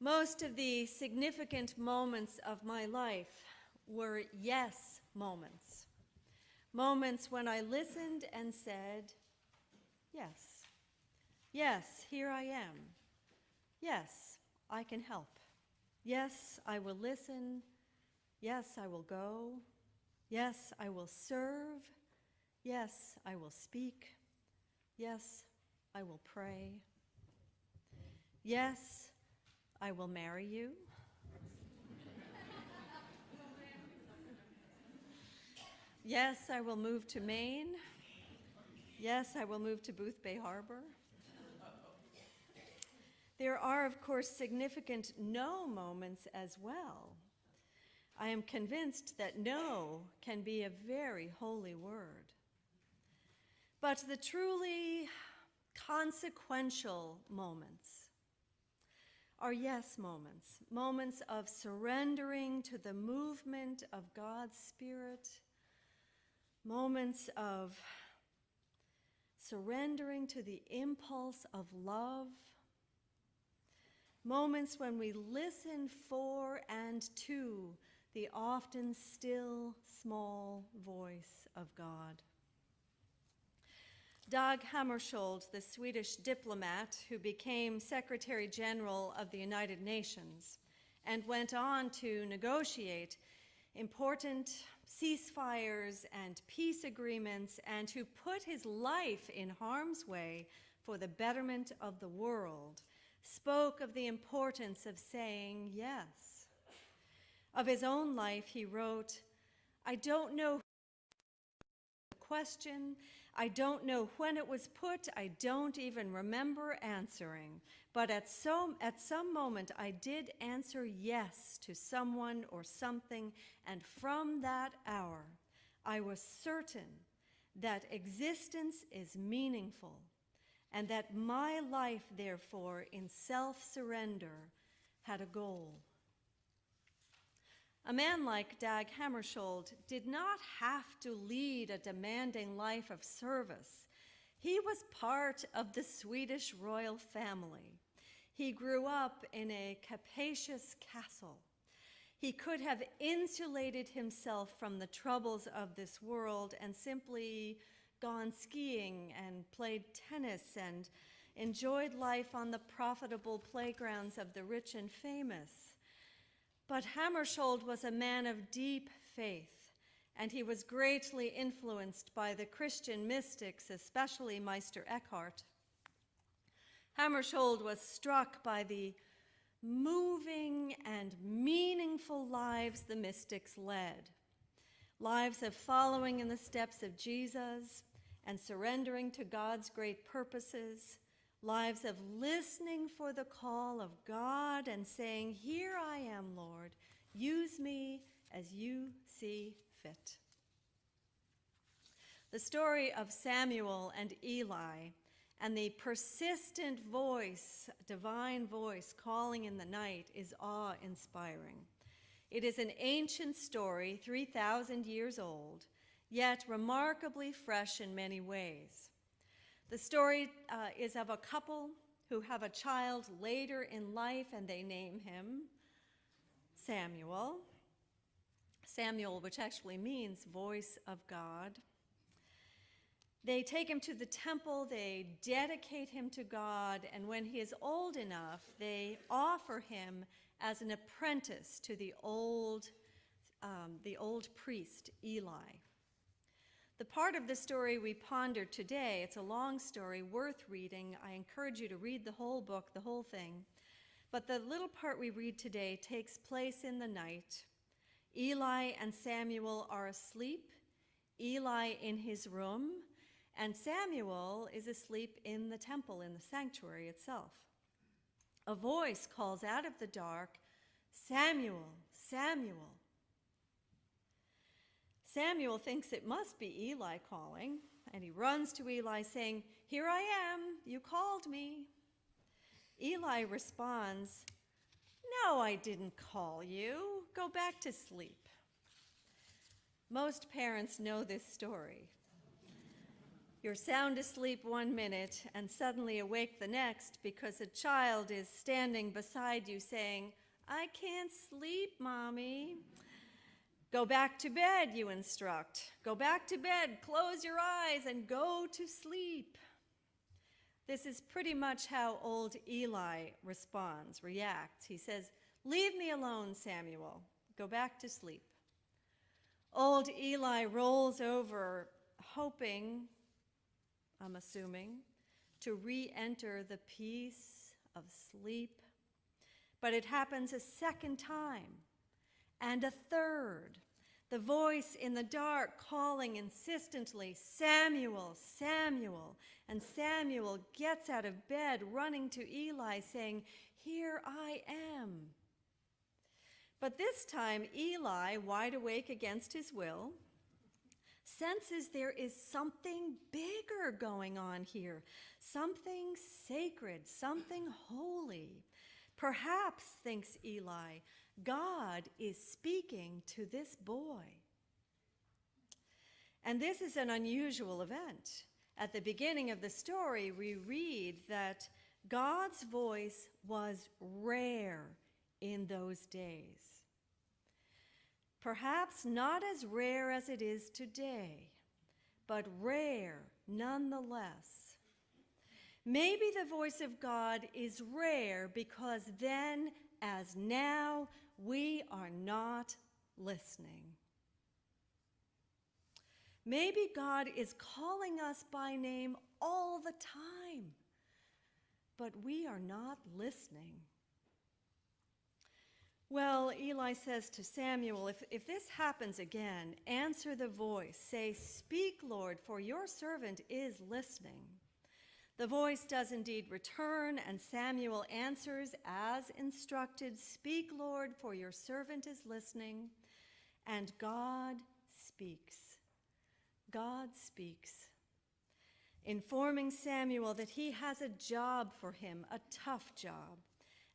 Most of the significant moments of my life were yes moments. Moments when I listened and said, yes. Yes, here I am. Yes, I can help. Yes, I will listen. Yes, I will go. Yes, I will serve. Yes, I will speak. Yes, I will pray. Yes, I will marry you. Yes, I will move to Maine. Yes, I will move to Boothbay Harbor. There are, of course, significant no moments as well. I am convinced that no can be a very holy word. But the truly consequential moments are yes moments, moments of surrendering to the movement of God's Spirit, moments of surrendering to the impulse of love, moments when we listen for and to the often still, small voice of God. Dag Hammarskjöld, the Swedish diplomat who became Secretary General of the United Nations and went on to negotiate important ceasefires and peace agreements, and who put his life in harm's way for the betterment of the world, spoke of the importance of saying yes. Of his own life, he wrote, "I don't know the question, I don't know when it was put, I don't even remember answering, but at some moment I did answer yes to someone or something, and from that hour I was certain that existence is meaningful, and that my life, therefore, in self-surrender, had a goal." A man like Dag Hammarskjöld did not have to lead a demanding life of service. He was part of the Swedish royal family. He grew up in a capacious castle. He could have insulated himself from the troubles of this world and simply gone skiing and played tennis and enjoyed life on the profitable playgrounds of the rich and famous. But Hammarskjöld was a man of deep faith, and he was greatly influenced by the Christian mystics, especially Meister Eckhart. Hammarskjöld was struck by the moving and meaningful lives the mystics led, lives of following in the steps of Jesus and surrendering to God's great purposes, lives of listening for the call of God and saying, "Here I am, Lord, use me as you see fit." The story of Samuel and Eli and the persistent voice, divine voice calling in the night, is awe-inspiring. It is an ancient story, 3,000 years old, yet remarkably fresh in many ways. The story is of a couple who have a child later in life, and they name him Samuel. Samuel, which actually means voice of God. They take him to the temple, they dedicate him to God, and when he is old enough, they offer him as an apprentice to the old priest, Eli. The part of the story we ponder today, it's a long story, worth reading. I encourage you to read the whole book, the whole thing. But the little part we read today takes place in the night. Eli and Samuel are asleep, Eli in his room, and Samuel is asleep in the temple, in the sanctuary itself. A voice calls out of the dark, "Samuel, Samuel." Samuel thinks it must be Eli calling, and he runs to Eli saying, "Here I am, you called me." Eli responds, "No, I didn't call you. Go back to sleep." Most parents know this story. You're sound asleep 1 minute and suddenly awake the next because a child is standing beside you saying, "I can't sleep, Mommy." "Go back to bed," you instruct. "Go back to bed, close your eyes, and go to sleep." This is pretty much how old Eli reacts. He says, "Leave me alone, Samuel. Go back to sleep." Old Eli rolls over, hoping, I'm assuming, to re-enter the peace of sleep. But it happens a second time, and a third. The voice in the dark calling insistently, "Samuel, Samuel." And Samuel gets out of bed, running to Eli, saying, "Here I am." But this time, Eli, wide awake against his will, senses there is something bigger going on here, something sacred, something holy. Perhaps, thinks Eli, God is speaking to this boy. And this is an unusual event. At the beginning of the story, we read that God's voice was rare in those days. Perhaps not as rare as it is today, but rare nonetheless. Maybe the voice of God is rare because then, as now, we are not listening. Maybe God is calling us by name all the time, but we are not listening. Well, Eli says to Samuel, if this happens again, answer the voice. Say, "Speak, Lord, for your servant is listening." The voice does indeed return, and Samuel answers as instructed, "Speak, Lord, for your servant is listening." And God speaks. God speaks, informing Samuel that he has a job for him, a tough job.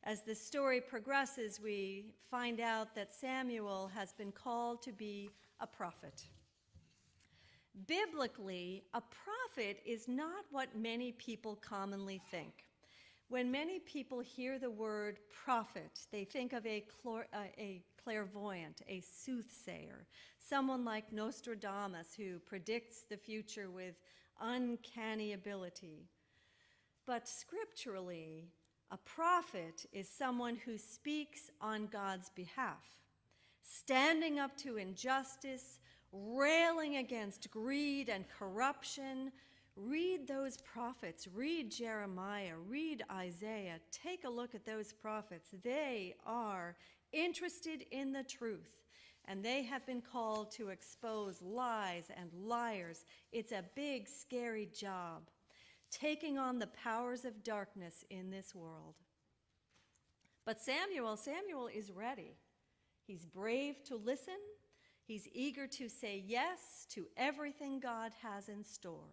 As the story progresses, we find out that Samuel has been called to be a prophet. Biblically, a prophet is not what many people commonly think. When many people hear the word prophet, they think of a clairvoyant, a soothsayer, someone like Nostradamus who predicts the future with uncanny ability. But scripturally, a prophet is someone who speaks on God's behalf, standing up to injustice, railing against greed and corruption. Read those prophets. Read Jeremiah. Read Isaiah. Take a look at those prophets. They are interested in the truth, and they have been called to expose lies and liars. It's a big, scary job, taking on the powers of darkness in this world. But Samuel is ready. He's brave to listen. He's eager to say yes to everything God has in store.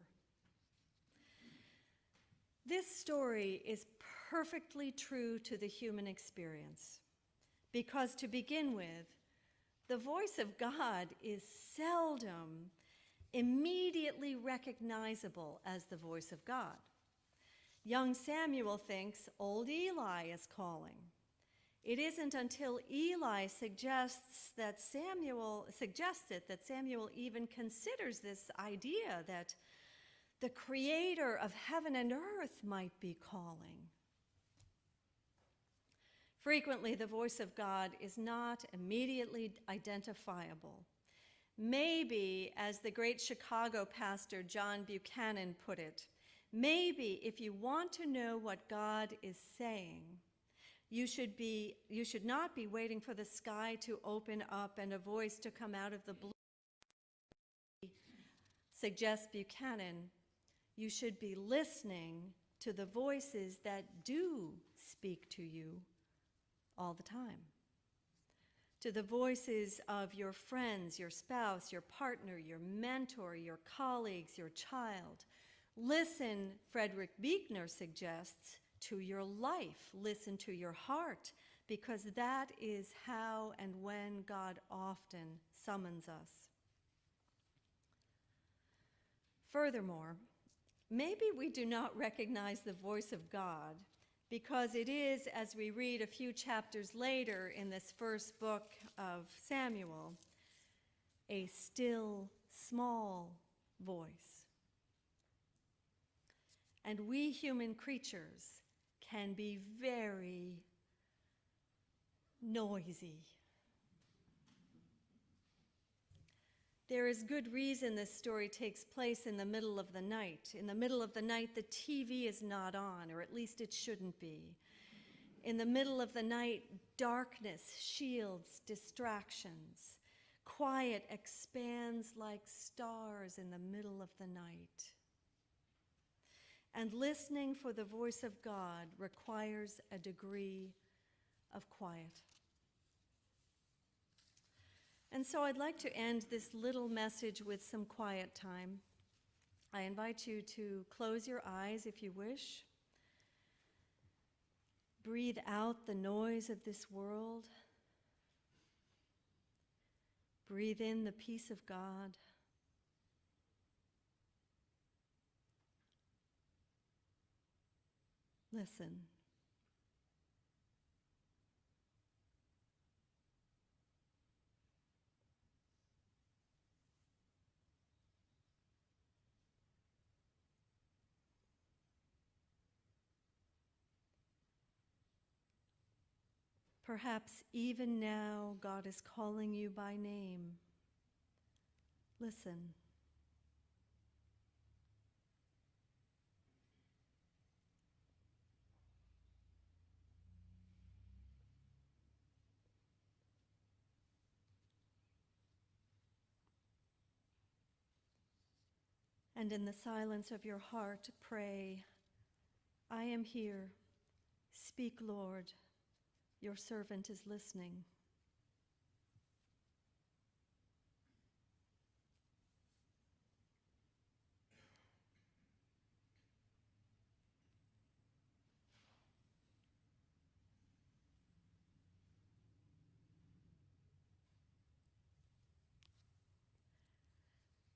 This story is perfectly true to the human experience because, to begin with, the voice of God is seldom immediately recognizable as the voice of God. Young Samuel thinks old Eli is calling. It isn't until Eli suggests it that Samuel even considers this idea that the creator of heaven and earth might be calling. Frequently, the voice of God is not immediately identifiable. Maybe, as the great Chicago pastor John Buchanan put it, maybe if you want to know what God is saying, you should not be waiting for the sky to open up and a voice to come out of the blue. Suggests Buchanan, you should be listening to the voices that do speak to you all the time. To the voices of your friends, your spouse, your partner, your mentor, your colleagues, your child. Listen, Frederick Buechner suggests, to your life. Listen to your heart, because that is how and when God often summons us. Furthermore, maybe we do not recognize the voice of God because it is, as we read a few chapters later in this first book of Samuel, a still, small voice. And we human creatures can be very noisy. There is good reason this story takes place in the middle of the night. In the middle of the night, the TV is not on, or at least it shouldn't be. In the middle of the night, darkness shields distractions. Quiet expands like stars in the middle of the night. And listening for the voice of God requires a degree of quiet. And so I'd like to end this little message with some quiet time. I invite you to close your eyes if you wish. Breathe out the noise of this world. Breathe in the peace of God. Listen. Perhaps even now God is calling you by name. Listen. And in the silence of your heart, pray, I am here. Speak, Lord. Your servant is listening.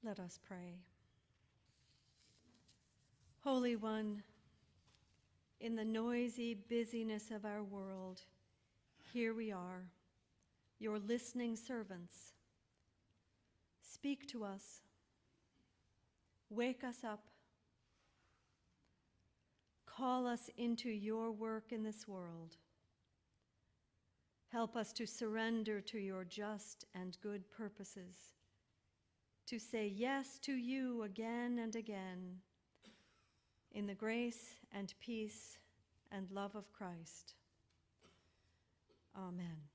Let us pray. Holy One, in the noisy busyness of our world, here we are, your listening servants. Speak to us. Wake us up. Call us into your work in this world. Help us to surrender to your just and good purposes, to say yes to you again and again, in the grace and peace and love of Christ. Amen.